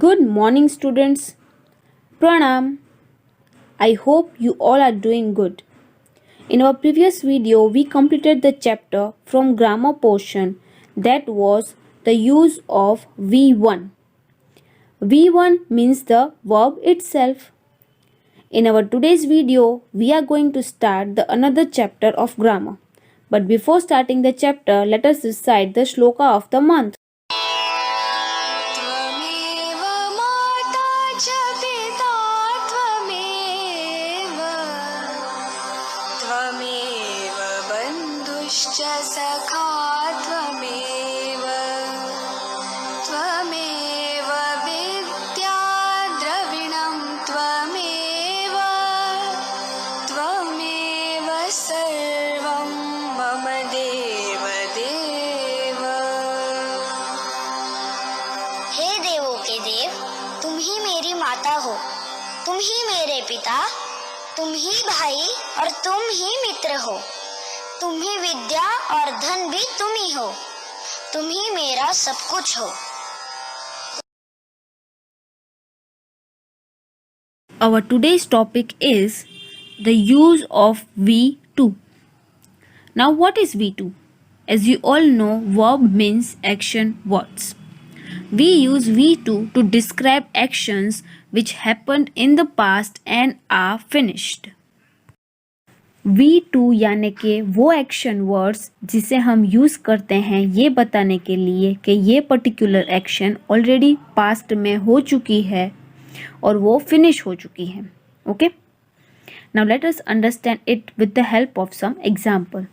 Good morning, students. Pranam. I hope you all are doing good. In our previous video, we completed the chapter from grammar portion that was the use of V1. V1 means the verb itself. In our today's video, we are going to start the another chapter of grammar. But before starting the chapter, let us recite the shloka of the month. त्वमेव माता च पिता त्वमेव बन्धुश्च सखा त्वमेव विद्या द्रविणं त्वमेव सर्वं मम देव देव। हे देवों के देव, तुम ही मेरी माता हो, तुम ही मेरे पिता, तुम ही भाई और तुम ही मित्र हो, तुम ही विद्या और धन भी तुम ही हो, तुम ही मेरा सब कुछ हो। Our today's topic is the use of V2. Now, what is V2? As you all know, verb means action words. We use V2 to describe actions which happened in the past and are finished. V2 यानी कि वो action words जिसे हम use करते हैं ये बताने के लिए कि ये पर्टिकुलर एक्शन ऑलरेडी पास्ट में हो चुकी है और वो फिनिश हो चुकी है. Okay, now let us understand it with the help of some example.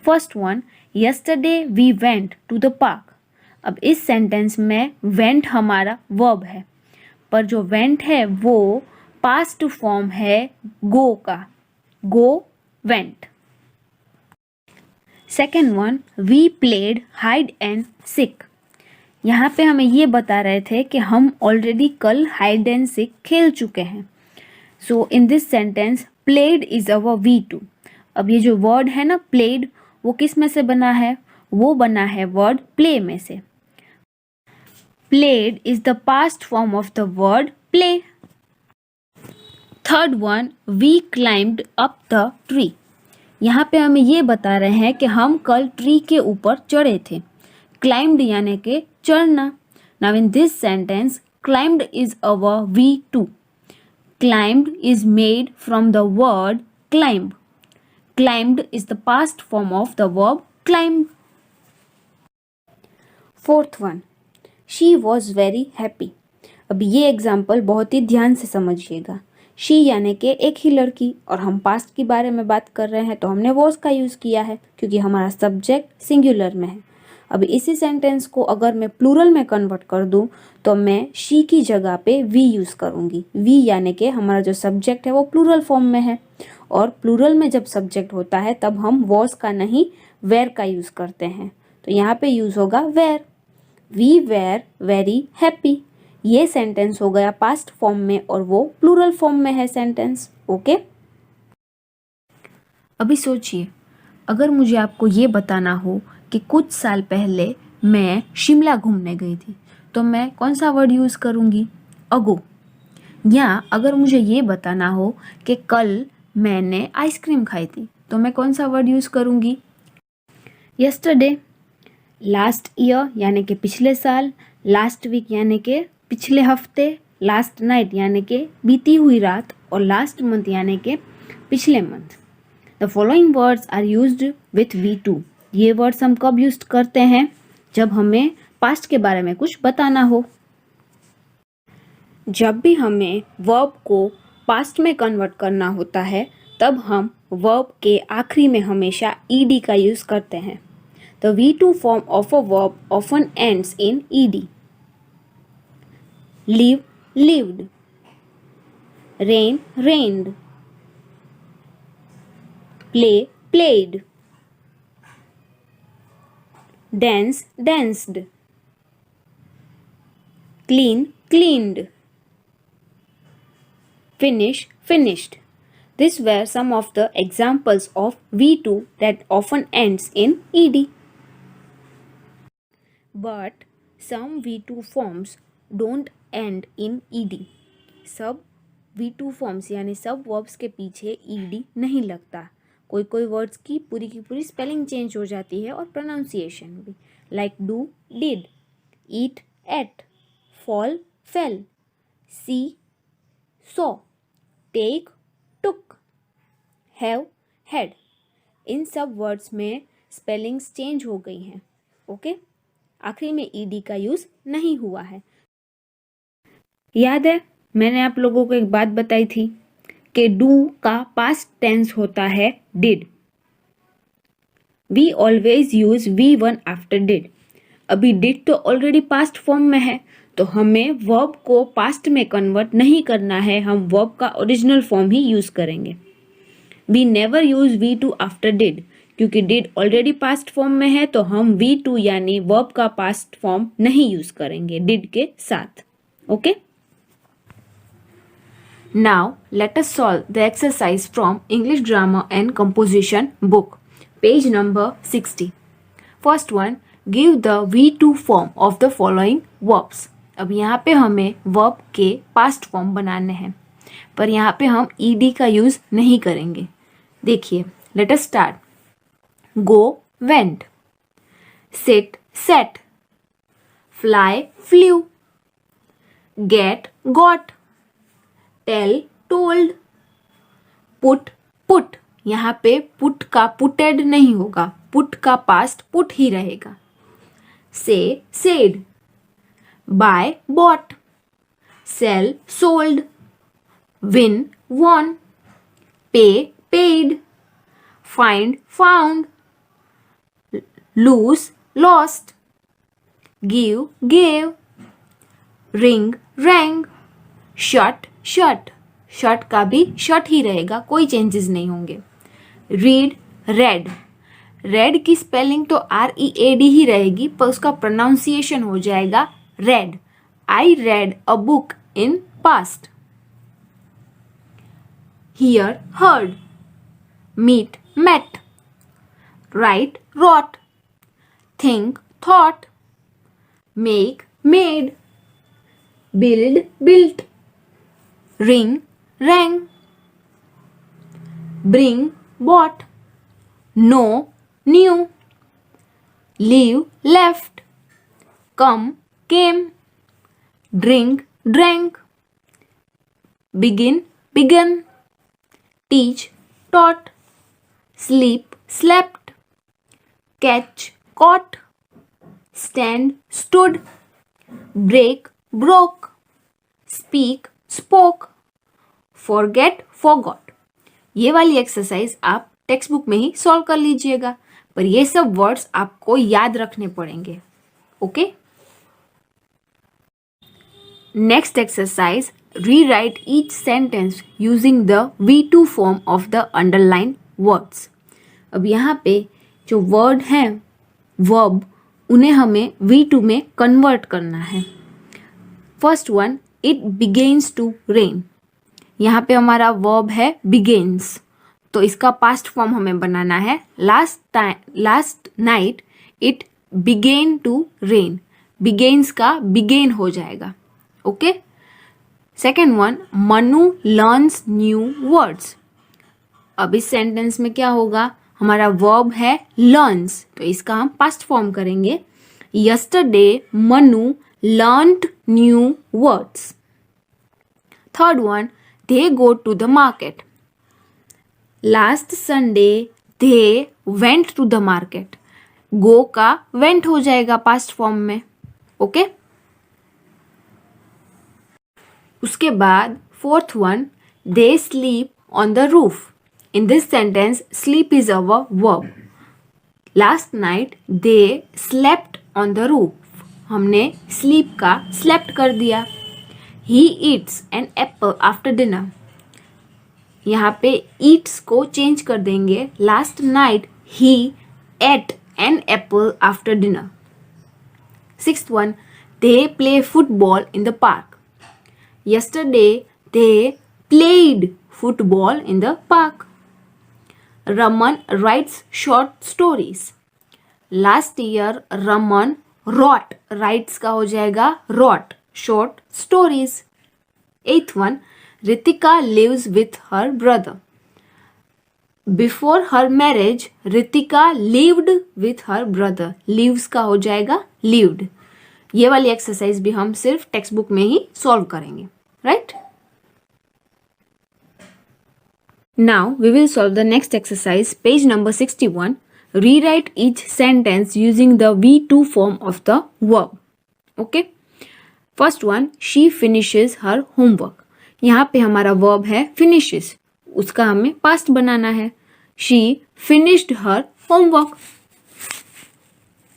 First one, yesterday we went to the park. अब इस सेंटेंस में वेंट हमारा वर्ब है, पर जो वेंट है वो पास्ट फॉर्म है गो का. Go went. Second one, we played hide and seek. यहाँ पे हमें ये बता रहे थे कि हम ऑलरेडी कल हाइड एंड सीक खेल चुके हैं. So in this sentence played is our V2. अब ये जो वर्ड है ना प्लेड, वो किस में से बना है? वो बना है वर्ड प्ले में से. Played is the past form of the word play. Third one, we climbed up the tree. यहाँ पे हमें ये बता रहे हैं कि हम कल ट्री के ऊपर चढ़े थे. क्लाइम्ड यानी कि चढ़ना. Now in this sentence climbed is our V2. Climbed is made from the word climb. Climbed is the past form of the verb climb. Fourth one, she was very happy. अब ये example बहुत ही ध्यान से समझिएगा. She यानी कि एक ही लड़की, और हम पास्ट के बारे में बात कर रहे हैं तो हमने वॉज का यूज़ किया है क्योंकि हमारा सब्जेक्ट सिंगुलर में है. अब इसी सेंटेंस को अगर मैं प्लूरल में कन्वर्ट कर दूं तो मैं शी की जगह पे वी यूज़ करूंगी. वी यानी कि हमारा जो सब्जेक्ट है वो प्लूरल फॉर्म में है, और प्लूरल में जब सब्जेक्ट होता है तब हम वॉज का नहीं वेर का यूज़ करते हैं. तो यहाँ पे यूज़ होगा were. We were very happy. ये सेंटेंस हो गया पास्ट फॉर्म में और वो प्लूरल फॉर्म में है सेंटेंस. ओके, अभी सोचिए, अगर मुझे आपको ये बताना हो कि कुछ साल पहले मैं शिमला घूमने गई थी तो मैं कौन सा वर्ड यूज़ करूँगी? अगो. या अगर मुझे ये बताना हो कि कल मैंने आइसक्रीम खाई थी तो मैं कौन सा वर्ड यूज़ करूँगी? यस्टरडे. लास्ट ईयर यानी कि पिछले साल. लास्ट वीक यानी कि पिछले हफ्ते. लास्ट नाइट यानी कि बीती हुई रात. और लास्ट मंथ यानी कि पिछले month. The following words are used with V2. ये वर्ड्स हम कब यूज करते हैं? जब हमें पास्ट के बारे में कुछ बताना हो. जब भी हमें वर्ब को पास्ट में कन्वर्ट करना होता है तब हम वर्ब के आखिरी में हमेशा ed का यूज़ करते हैं. The V2 form of a verb often ends in ed. Live lived. Rain rained. Play played. Dance danced. Clean cleaned. Finish finished. These were some of the examples of V2 that often ends in ed. But some V2 forms don't and in ED. सब V2 forms यानी सब verbs के पीछे ED नहीं लगता। कोई कोई words की पूरी स्पेलिंग चेंज हो जाती है और प्रोनाउंसिएशन भी, like do did, eat ate, fall fell, see saw, take took, have had. इन सब वर्ड्स में स्पेलिंग्स चेंज हो गई हैं। ओके, आखिरी में ईडी का यूज नहीं हुआ है। याद है मैंने आप लोगों को एक बात बताई थी कि डू का पास्ट टेंस होता है did. We always use V1 after did. अभी डिड तो ऑलरेडी पास्ट फॉर्म में है, तो हमें वर्ब को पास्ट में कन्वर्ट नहीं करना है, हम वर्ब का ओरिजिनल फॉर्म ही यूज करेंगे। We never use V2 after did, क्योंकि डिड ऑलरेडी पास्ट फॉर्म में है, तो हम V2 यानी वर्ब का पास्ट फॉर्म नहीं यूज करेंगे डिड के साथ। Okay, now let us solve the exercise from English grammar and composition book, page number 60। First one, give the V2 form of the following verbs. अब यहाँ पे हमें वर्ब के पास्ट फॉर्म बनाने हैं, पर यहाँ पे हम ईडी का यूज नहीं करेंगे। देखिए, let us start. Go went, sit sat, fly flew, get got, tell told, put put. यहाँ पे पुट का पुटेड नहीं होगा, पुट का पास्ट पुट ही रहेगा। Say said, buy bought, sell sold, win won, pay paid, find found, lose lost, give gave, ring rang, shut shut. Shut का भी शट ही रहेगा, कोई चेंजेस नहीं होंगे। रीड रेड, रेड की स्पेलिंग तो READ ही रहेगी, पर उसका प्रोनाउंसिएशन हो जाएगा read. I read a book in past. Here heard, meet met, write wrote, think thought, make made, build built, ring rang, bring bought, know knew, leave left, come came, drink drank, begin began, teach taught, sleep slept, catch caught, stand stood, break broke, speak spoke, forget forgot। ये वाली exercise आप text book में ही solve कर लीजिएगा, पर ये सब words आपको याद रखने पड़ेंगे। Okay, next exercise, rewrite each sentence using the V2 form of the underline words. अब यहाँ पे जो वर्ड हैं वर्ब, उन्हें हमें V2 में कन्वर्ट करना है। First one, it begins to rain. यहाँ पे हमारा वर्ब है बिगेन्स, तो इसका पास्ट फॉर्म हमें बनाना है last night it began to rain. Begins का बिगेन हो जाएगा। Okay, second one, Manu learns new words. अब इस सेंटेंस में क्या होगा, हमारा वर्ब है लर्न्स, तो इसका हम पास्ट फॉर्म करेंगे। Yesterday Manu learned new words. Third one, they go to the market. Last Sunday they went to the market. Go का went हो जाएगा पास्ट फॉर्म में। ओके, उसके बाद fourth one, they sleep on the roof. In this sentence sleep is our verb. Last night they slept on the roof. हमने sleep का slept कर दिया। He eats an apple after dinner. यहाँ पे eats को change कर देंगे। Last night he ate an apple after dinner. Sixth one, they play football in the park. Yesterday they played football in the park. Raman writes short stories. Last year Raman wrote, writes का हो जाएगा wrote, short stories. 8th one, Ritika lives with her brother. Before her marriage, Ritika lived with her brother. Lives का हो जाएगा lived. ये वाली exercise भी हम सिर्फ टेक्स्ट बुक में ही सॉल्व करेंगे, right? Now we will solve the next exercise, page number 61. Rewrite each sentence using the V2 form of the verb. Okay? First one, she finishes her homework. यहाँ पे हमारा verb है finishes. उसका हमें past बनाना है. She finished her homework.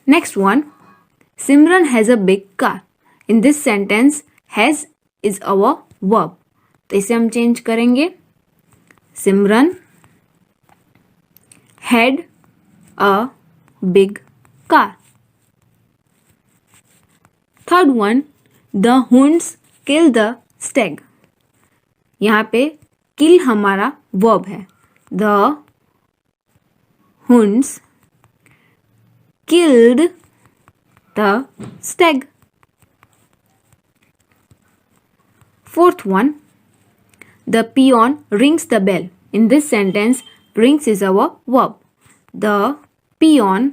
Next one, Simran has a big car. In this sentence, has is our verb. तो इसे हम चेंज करेंगे. Simran had a big car. Third one, the hounds kill the stag. यहाँ पे kill हमारा verb है. The hounds killed the stag. Fourth one, the peon rings the bell. In this sentence, rings is our verb. The peon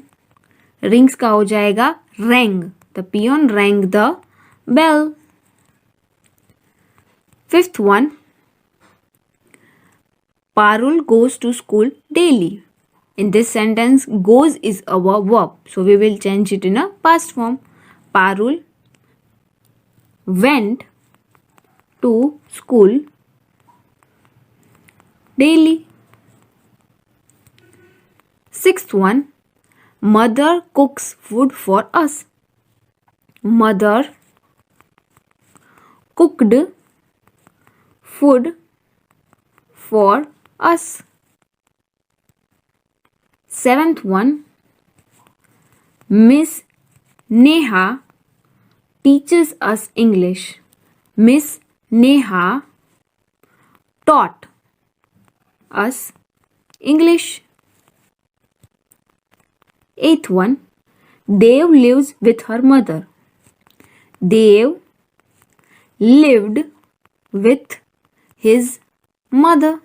rings का हो जाएगा rang. The peon rang the bell. Fifth one, Parul goes to school daily. In this sentence, goes is our verb. So we will change it in a past form. Parul went to school daily. Sixth one, mother cooks food for us. Mother cooked food for us. Seventh one, Miss Neha teaches us English. Miss Neha taught us English. Eighth one, Dev lives with her mother. Dev lived with his mother.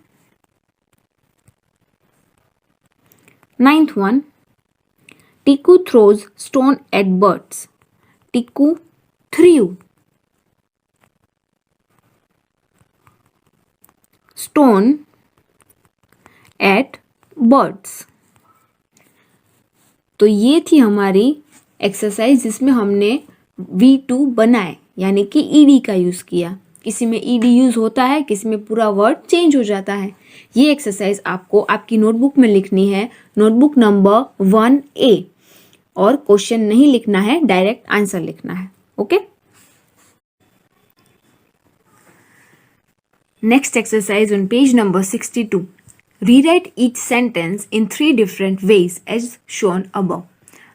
Ninth one, Tiku throws stone at birds. Tiku threw stone at birds. तो ये थी हमारी exercise जिसमें हमने V2 बनाए, यानी कि ED का यूज़ किया. किसी में ईडी यूज़ होता है, किसी में पूरा वर्ड चेंज हो जाता है. ये एक्सरसाइज आपको आपकी नोटबुक में लिखनी है, नोटबुक नंबर 1A, और क्वेश्चन नहीं लिखना है, डायरेक्ट आंसर लिखना है. Okay. Next exercise on page number 62. Rewrite each sentence in 3 different ways as shown above.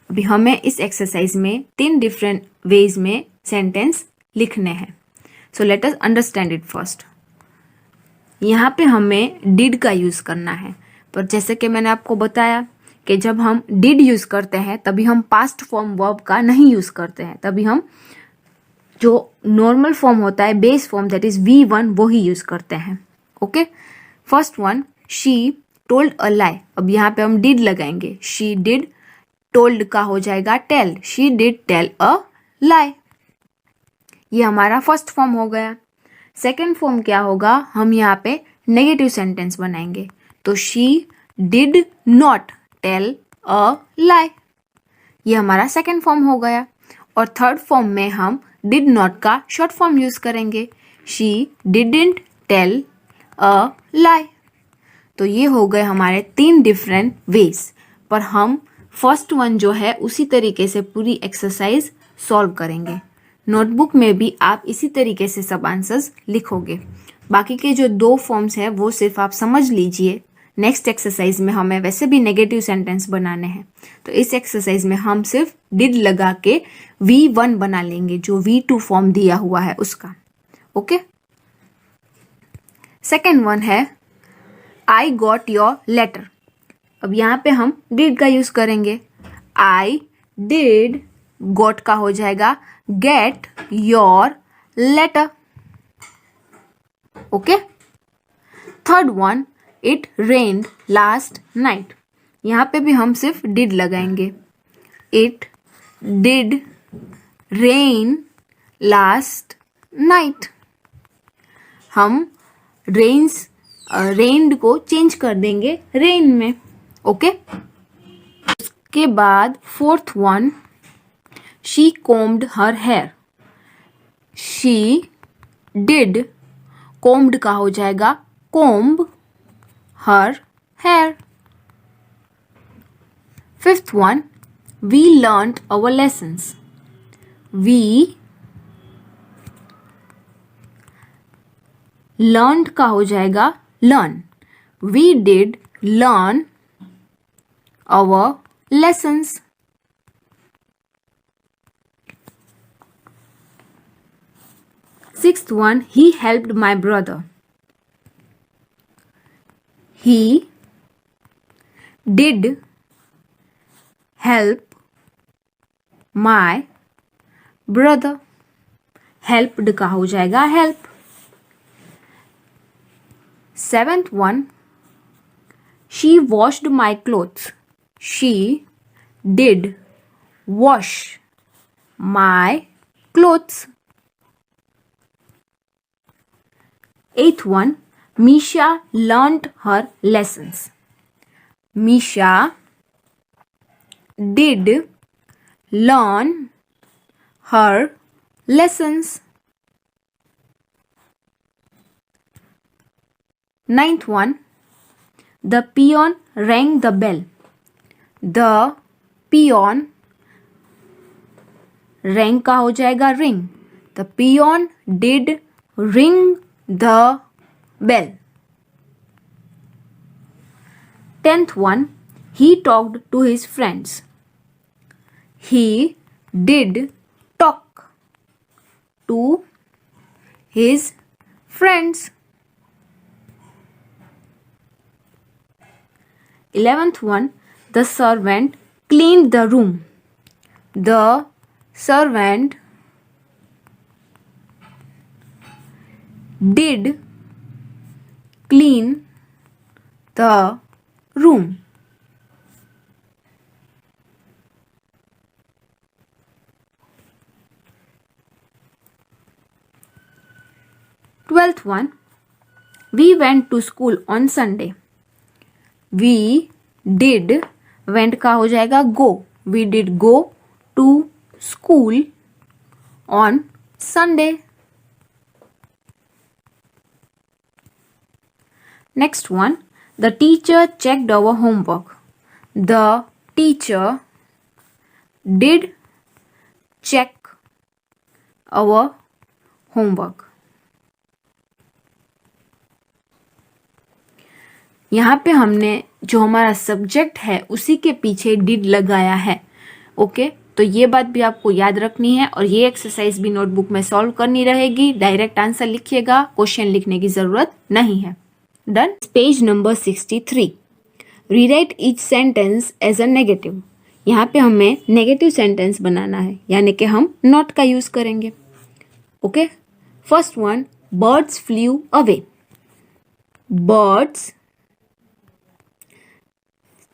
अभी हमें इस एक्सरसाइज में 3 डिफरेंट वेज में सेंटेंस लिखने हैं. सो let us understand it first. यहाँ पे हमें डिड का यूज़ करना है, पर जैसे कि मैंने आपको बताया कि जब हम डिड यूज़ करते हैं तभी हम पास्ट फॉर्म वर्ब का नहीं यूज़ करते हैं, तभी हम जो नॉर्मल फॉर्म होता है, base form, that is V1, वो ही यूज़ करते हैं. Okay. First one, she told a lie. अब यहाँ पे हम डिड लगाएंगे. शी डिड, टोल्ड का हो जाएगा tell. She did tell a lie. ये हमारा फर्स्ट फॉर्म हो गया. सेकेंड फॉर्म क्या होगा, हम यहाँ पे नेगेटिव सेंटेंस बनाएंगे. तो she did not tell a lie. ये हमारा सेकेंड फॉर्म हो गया. और थर्ड फॉर्म में हम डिड नॉट का शॉर्ट फॉर्म यूज करेंगे. शी डिडंट टेल अ लाई. तो ये हो गए हमारे 3 डिफरेंट वेज, पर हम फर्स्ट वन जो है उसी तरीके से पूरी एक्सरसाइज सॉल्व करेंगे. नोटबुक में भी आप इसी तरीके से सब आंसर्स लिखोगे. बाकी के जो 2 फॉर्म्स हैं वो सिर्फ आप समझ लीजिए. नेक्स्ट एक्सरसाइज में हमें वैसे भी नेगेटिव सेंटेंस बनाने हैं, तो इस एक्सरसाइज में हम सिर्फ डिड लगा के V1 बना लेंगे, जो V2 फॉर्म दिया हुआ है उसका. ओके. सेकेंड वन है आई गॉट योर लेटर. अब यहाँ पे हम डिड का यूज करेंगे. आई डिड, गॉट का हो जाएगा get your letter. Okay. Third one, it rained last night. यहाँ पे भी हम सिर्फ did लगाएंगे. It did rain last night. हम rained को चेंज कर देंगे rain में. ओके. उसके बाद fourth one, she combed her hair. She did, combed का हो जाएगा comb her hair. Fifth one, we learnt our lessons. We learned का हो जाएगा learn. We did learn our lessons. Sixth one, he helped my brother. He did help my brother. Helped का हो जाएगा help. Seventh one, she washed my clothes. She did wash my clothes. Eighth one, Misha learnt her lessons. Misha did learn her lessons. Ninth one, the peon rang the bell. The peon rang का हो जाएगा ring. The peon did ring the bell. 10th one, he talked to his friends. He did talk to his friends. 11th one, the servant cleaned the room. The servant did clean the room. Twelfth one, we went to school on Sunday. We did, went का हो जाएगा go. We did go to school on Sunday. Next one, the teacher checked our homework. The teacher did check our homework. यहाँ पे हमने जो हमारा subject है उसी के पीछे डिड लगाया है. ओके, तो ये बात भी आपको याद रखनी है और ये एक्सरसाइज भी नोटबुक में सॉल्व करनी रहेगी. डायरेक्ट आंसर लिखिएगा, क्वेश्चन लिखने की जरूरत नहीं है. Done. Page number 63. Rewrite each sentence as a negative. यहाँ पे हमें नेगेटिव सेंटेंस बनाना है, यानी कि हम नॉट का यूज करेंगे. Okay. First one, birds flu away. Birds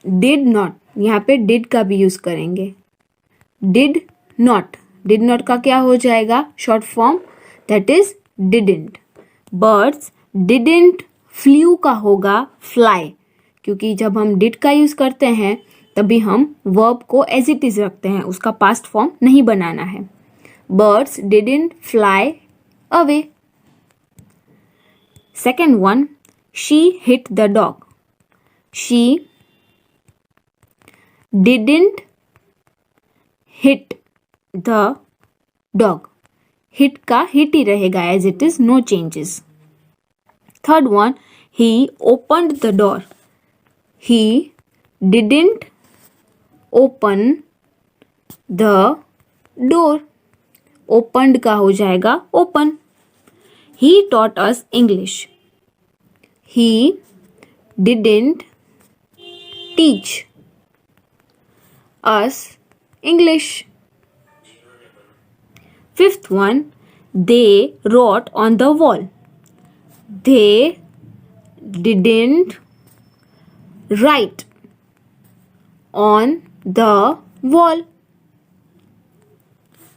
did not, यहाँ पे डिड का भी यूज करेंगे. डिड नॉट, डिड नॉट का क्या हो जाएगा short form, that is didn't. Birds didn't flu का होगा फ्लाई, क्योंकि जब हम डिड का यूज करते हैं तभी हम वर्ब को एज इट इज रखते हैं, उसका पास्ट फॉर्म नहीं बनाना है. Birds didn't fly away. Second one, she hit the dog. She didn't hit the dog. hit का hit ही रहेगा as it is, no changes. Third one, he opened the door. He didn't open the door. opened का हो जाएगा open. He taught us English. He didn't teach us English. Fifth one, they wrote on the wall. They didn't write on the wall.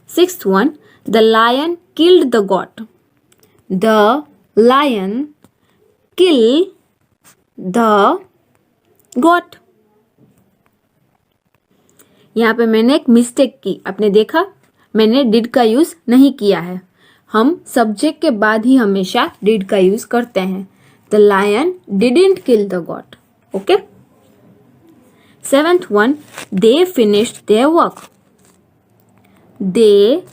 Sixth one, the lion killed the goat. The lion killed the goat. यहाँ पे मैंने एक mistake की, आपने देखा मैंने did का use नहीं किया है. हम सब्जेक्ट के बाद ही हमेशा डिड का यूज करते हैं. The lion didn't kill the goat. Okay. Seventh one, they finished their work. They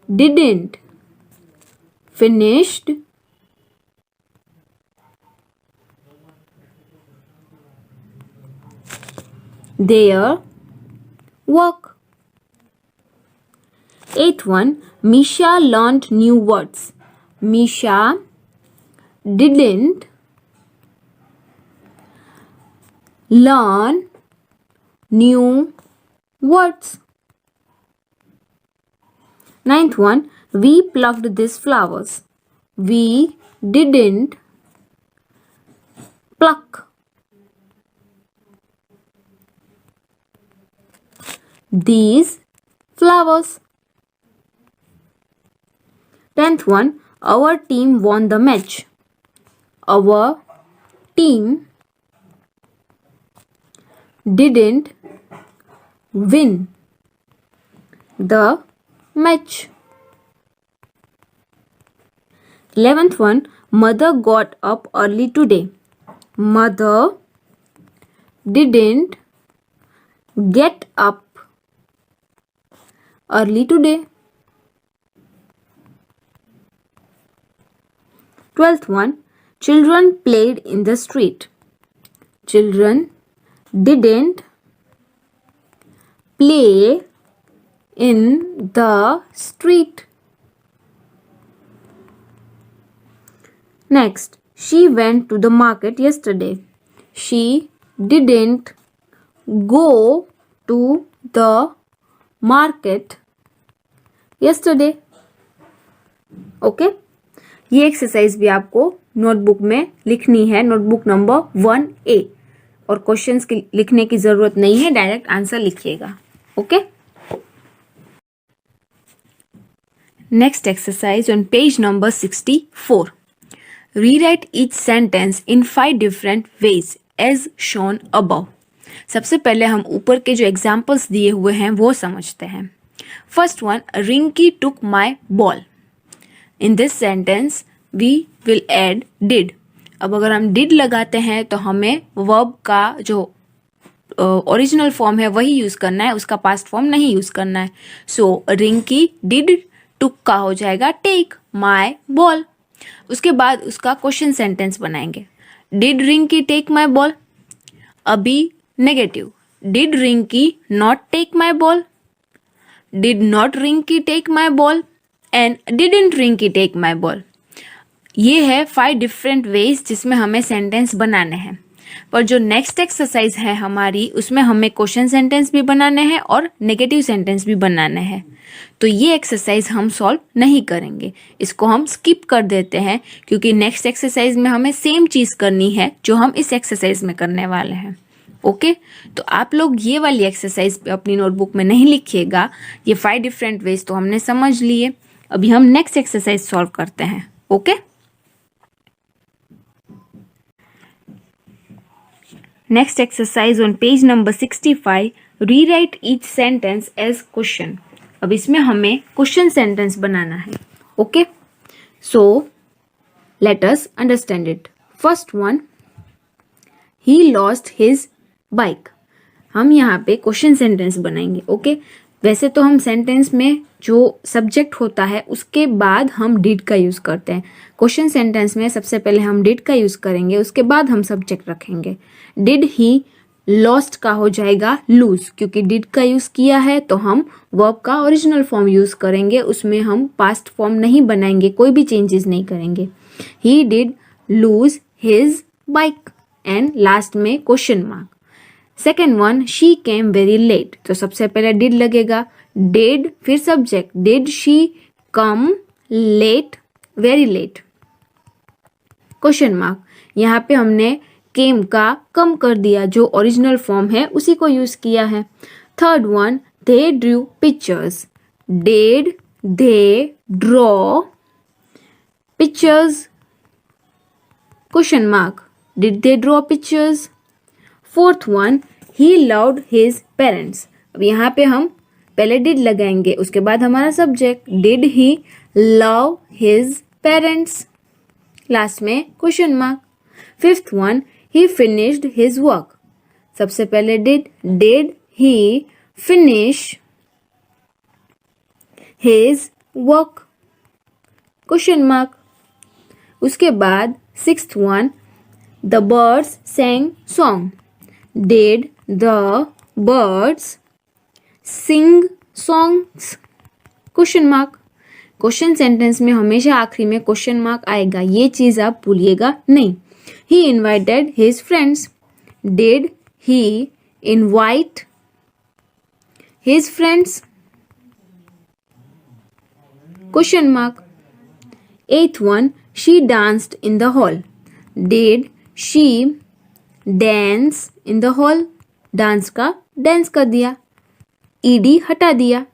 didn't finished their work. Eighth one, Misha learned new words. Misha didn't learn new words. Ninth one, we plucked these flowers. We didn't pluck these flowers. 10th one, our team won the match. Our team didn't win the match. 11th one, mother got up early today. Mother didn't get up early today. 12th one, children played in the street. Children didn't play in the street. Next, she went to the market yesterday. She didn't go to the market yesterday. Okay. ये exercise भी आपको notebook में लिखनी है, notebook number 1A. और questions की लिखने की जरूरत नहीं है, डायरेक्ट आंसर लिखिएगा. Okay. Next exercise on page number 64. Rewrite each sentence in 5 different ways as shown above. सबसे पहले हम ऊपर के जो एग्जाम्पल्स दिए हुए हैं वो समझते हैं. First one, Rinki took my ball. In this sentence we will add did. अब अगर हम डिड लगाते हैं तो हमें वर्ब का जो ओरिजिनल फॉर्म है वही यूज करना है, उसका पास्ट फॉर्म नहीं यूज करना है. सो रिंकी डिड टुक का हो जाएगा टेक माई बॉल. उसके बाद उसका क्वेश्चन सेंटेंस बनाएंगे. Did Rinki take my ball. अभी negative, did Rinki not take my ball. Did not Rinki take my ball and didn't Rinki take my ball. ये है 5 डिफरेंट वेज जिसमें हमें सेंटेंस बनाने हैं. पर जो नेक्स्ट एक्सरसाइज है हमारी, उसमें हमें क्वेश्चन सेंटेंस भी बनाने हैं और नेगेटिव सेंटेंस भी बनाने हैं. तो ये एक्सरसाइज हम सॉल्व नहीं करेंगे, इसको हम स्किप कर देते हैं, क्योंकि नेक्स्ट एक्सरसाइज में हमें सेम चीज़ करनी है जो हम इस एक्सरसाइज में करने वाले हैं. ओके. तो आप लोग ये वाली एक्सरसाइज अपनी नोटबुक में नहीं लिखिएगा. ये 5 डिफरेंट वेज तो हमने समझ लिए. अभी हम नेक्स्ट एक्सरसाइज सॉल्व करते हैं. Okay. Next exercise on page number 65. Rewrite each sentence as question. अब इसमें हमें क्वेश्चन सेंटेंस बनाना है. Okay. So let us understand it. First one, he lost his bike. हम यहाँ पे क्वेश्चन सेंटेंस बनाएंगे. ओके. वैसे तो हम सेंटेंस में जो सब्जेक्ट होता है उसके बाद हम डिड का यूज करते हैं. क्वेश्चन सेंटेंस में सबसे पहले हम डिड का यूज करेंगे, उसके बाद हम सब्जेक्ट रखेंगे. डिड ही लॉस्ट का हो जाएगा लूज, क्योंकि डिड का यूज किया है तो हम वर्ब का ओरिजिनल फॉर्म यूज करेंगे, उसमें हम पास्ट फॉर्म नहीं बनाएंगे, कोई भी चेंजेस नहीं करेंगे. He did lose his bike and last में question mark. Second one, she came very late. तो सबसे पहले डिड लगेगा. डिड फिर subject. Did she come late, very late. Question mark, यहाँ पे हमने केम का कम कर दिया, जो ओरिजिनल फॉर्म है उसी को यूज किया है। Third one, they Drew pictures, did they draw pictures, question mark, did they draw pictures. Fourth one, he loved his parents. अब यहाँ पे हम पहले डिड लगाएंगे, उसके बाद हमारा subject, did he love his parents, last में question mark. Fifth one, he finished his work. सबसे पहले did he finish his work, question mark. उसके बाद sixth one, the birds sang song. Did the birds sing songs? क्वेश्चन मार्क। Question sentence में हमेशा आखिरी में क्वेश्चन मार्क आएगा, ये चीज आप भूलिएगा नहीं। He invited his friends. Did he invite his friends? Question mark. Eighth one, she danced in the hall. Did she dance in the hall? Dance का डांस कर दिया, ईडी हटा दिया,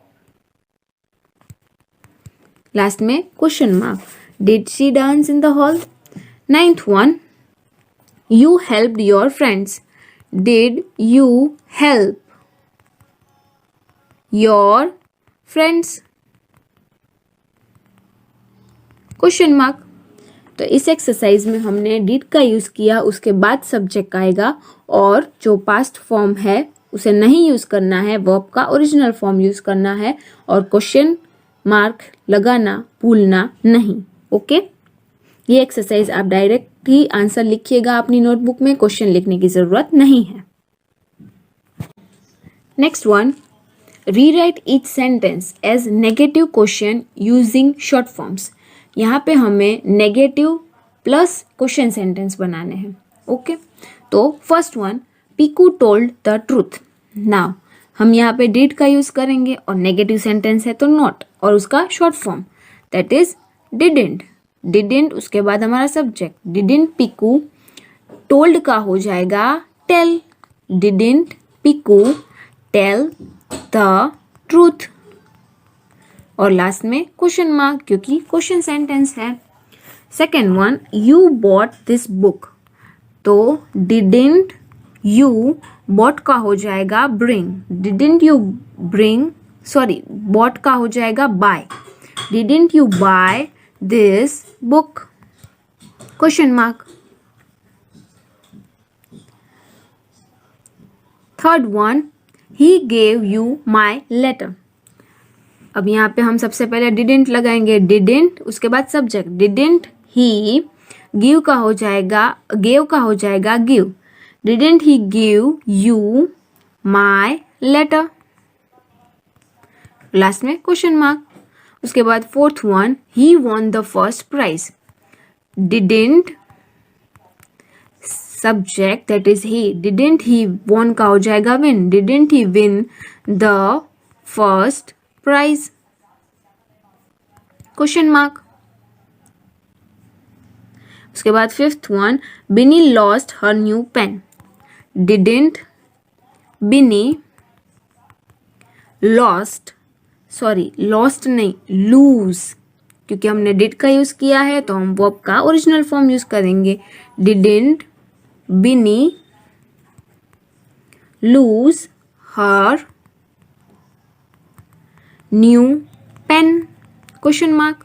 लास्ट में question mark. Did she dance in the hall? Ninth one, you helped your friends. Did you help your friends? Question mark. तो इस exercise में हमने डिड का यूज किया, उसके बाद सब्जेक्ट आएगा, और जो पास्ट फॉर्म है उसे नहीं यूज करना है, वर्ब का ओरिजिनल फॉर्म यूज करना है, और क्वेश्चन मार्क लगाना भूलना नहीं। ओके, ये एक्सरसाइज आप डायरेक्ट ही आंसर लिखिएगा अपनी नोटबुक में, क्वेश्चन लिखने की जरूरत नहीं है। Next one, rewrite each sentence as negative question using short forms. यहाँ पे हमें नेगेटिव प्लस क्वेश्चन सेंटेंस बनाने हैं। ओके, तो first one, Piku told the truth. Now हम यहाँ पे डिड का यूज करेंगे, और नेगेटिव सेंटेंस है तो नॉट, और उसका short form that is didn't. Didn't उसके बाद हमारा सब्जेक्ट, डिडंट पीकू, टोल्ड का हो जाएगा tell. Didn't Piku tell the truth, और लास्ट में क्वेश्चन मार्क, क्योंकि क्वेश्चन सेंटेंस है। Second one, you bought this book. तो डिडंट यू, बॉट का हो जाएगा bring. Didn't you bring, sorry, bought का हो जाएगा buy. Didn't you buy this book? Question mark. Third one, he gave you my letter. अब यहाँ पे हम सबसे पहले डिडंट लगाएंगे, डिडंट उसके बाद सब्जेक्ट, डिडंट ही, गिव का हो जाएगा, गेव का हो जाएगा give. Didn't he give you my letter? Last में क्वेश्चन मार्क। उसके बाद fourth one, he won the first prize. Didn't subject that is he, didn't he won का हो जाएगा win. Didn't he win the first prize? Question mark. उसके बाद fifth one, Bini lost her new pen. Didn't Bini lost, sorry lost नहीं, lose, क्योंकि हमने did का use किया है तो हम वर्ब का ओरिजिनल फॉर्म यूज करेंगे। Didn't Bini lose her new pen? Question mark.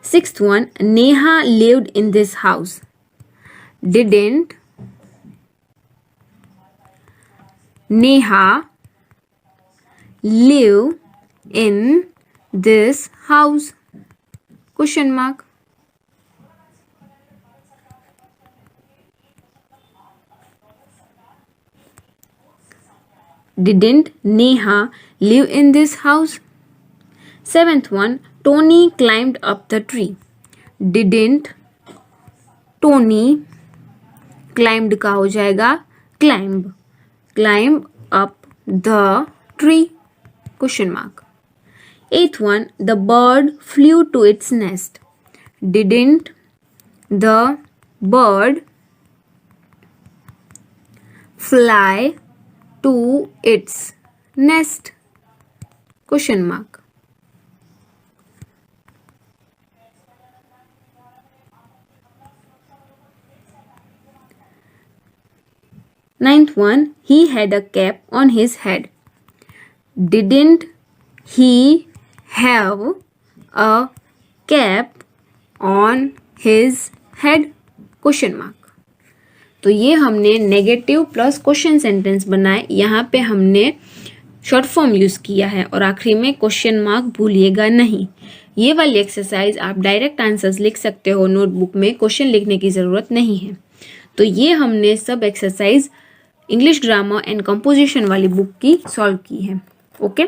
Sixth one, Neha lived in this house. Didn't Neha live in this house? Question mark. Didn't Neha live in this house? Seventh one, Tony climbed up the tree. Didn't Tony, climbed का हो जाएगा climb up the tree? Question mark. 8th one, the bird flew to its nest. Didn't the bird fly to its nest? Question mark. Ninth one, he had a cap on his head. Didn't he have a cap on his head? Question mark. तो ये हमने negative plus question sentence बनाए. यहाँ पे हमने short form use किया है और आखिरी में क्वेश्चन मार्क भूलिएगा नहीं. ये वाली एक्सरसाइज आप डायरेक्ट आंसर्स लिख सकते हो नोटबुक में, क्वेश्चन लिखने की ज़रूरत नहीं है. तो ये हमने सब exercise English grammar and composition वाली बुक की सॉल्व की है. ओके.